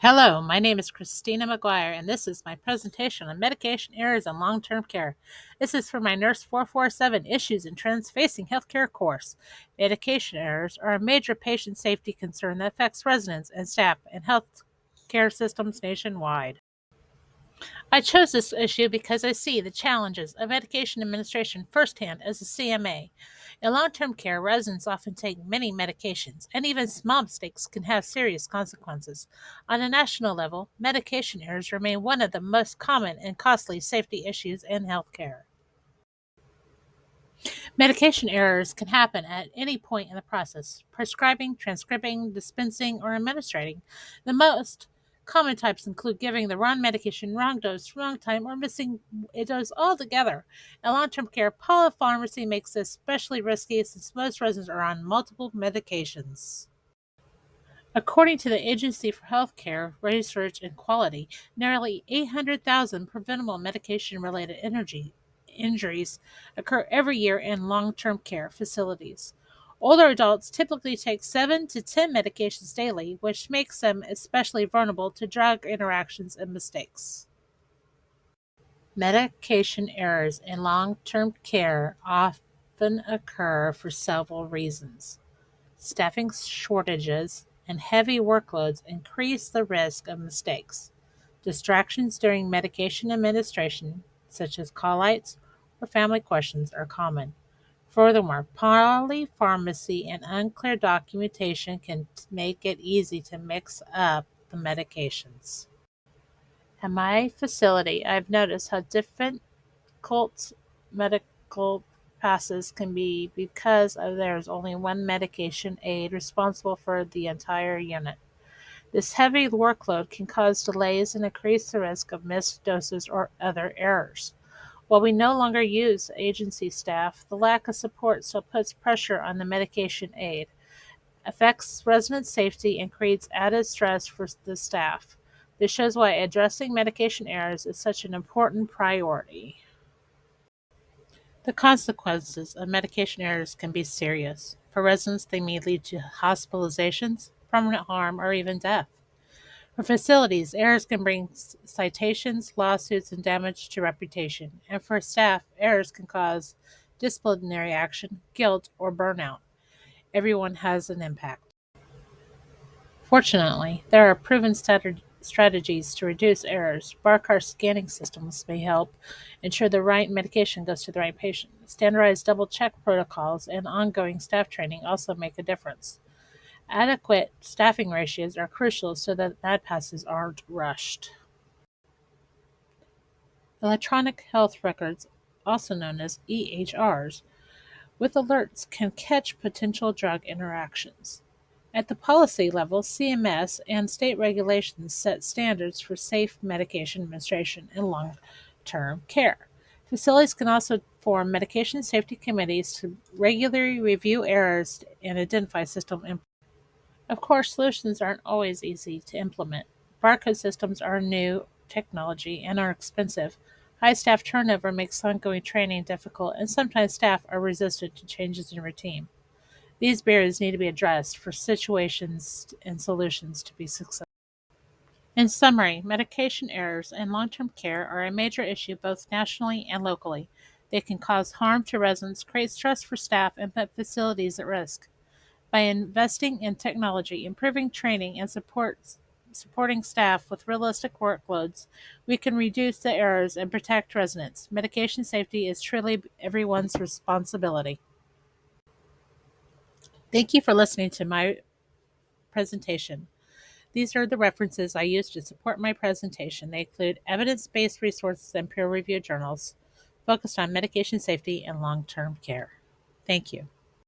Hello, my name is Christina McGuire, and this is my presentation on medication errors in long-term care. This is for my NURS447 Issues and Trends Facing Healthcare course. Medication errors are a major patient safety concern that affects residents and staff in health care systems nationwide. I chose this issue because I see the challenges of medication administration firsthand as a CMA. In long term care, residents often take many medications, and even small mistakes can have serious consequences. On a national level, medication errors remain one of the most common and costly safety issues in healthcare. Medication errors can happen at any point in the process: prescribing, transcribing, dispensing, or administrating. The most common types include giving the wrong medication, wrong dose, wrong time, or missing a dose altogether. In long term care, polypharmacy makes this especially risky since most residents are on multiple medications. According to the Agency for Healthcare Research and Quality, nearly 800,000 preventable medication related injuries occur every year in long term care facilities. Older adults typically take 7 to 10 medications daily, which makes them especially vulnerable to drug interactions and mistakes. Medication errors in long term care often occur for several reasons. Staffing shortages and heavy workloads increase the risk of mistakes. Distractions during medication administration, such as call-outs or family questions, are common. Furthermore, polypharmacy and unclear documentation can make it easy to mix up the medications. At my facility, I've noticed how difficult medical passes can be because there's only one medication aide responsible for the entire unit. This heavy workload can cause delays and increase the risk of missed doses or other errors. While we no longer use agency staff, the lack of support still puts pressure on the medication aide, affects resident safety, and creates added stress for the staff. This shows why addressing medication errors is such an important priority. The consequences of medication errors can be serious. For residents, they may lead to hospitalizations, permanent harm, or even death. For facilities, errors can bring citations, lawsuits, and damage to reputation. And for staff, errors can cause disciplinary action, guilt, or burnout. Everyone has an impact. Fortunately, there are proven strategies to reduce errors. Barcode scanning systems may help ensure the right medication goes to the right patient. Standardized double check protocols and ongoing staff training also make a difference. Adequate staffing ratios are crucial so that med passes aren't rushed. Electronic health records, also known as EHRs, with alerts can catch potential drug interactions. At the policy level, CMS and state regulations set standards for safe medication administration in long term care. Facilities can also form medication safety committees to regularly review errors and identify system improvements. Of course, solutions aren't always easy to implement. Barcode systems are new technology and are expensive. High staff turnover makes ongoing training difficult, and sometimes staff are resistant to changes in routine. These barriers need to be addressed for situations and solutions to be successful. In summary, medication errors in long term care are a major issue both nationally and locally. They can cause harm to residents, create stress for staff, and put facilities at risk. By investing in technology, improving training, and supporting staff with realistic workloads, we can reduce the errors and protect residents. Medication safety is truly everyone's responsibility. Thank you for listening to my presentation. These are the references I use to support my presentation. They include evidence-based resources and peer-reviewed journals focused on medication safety and long-term care. Thank you.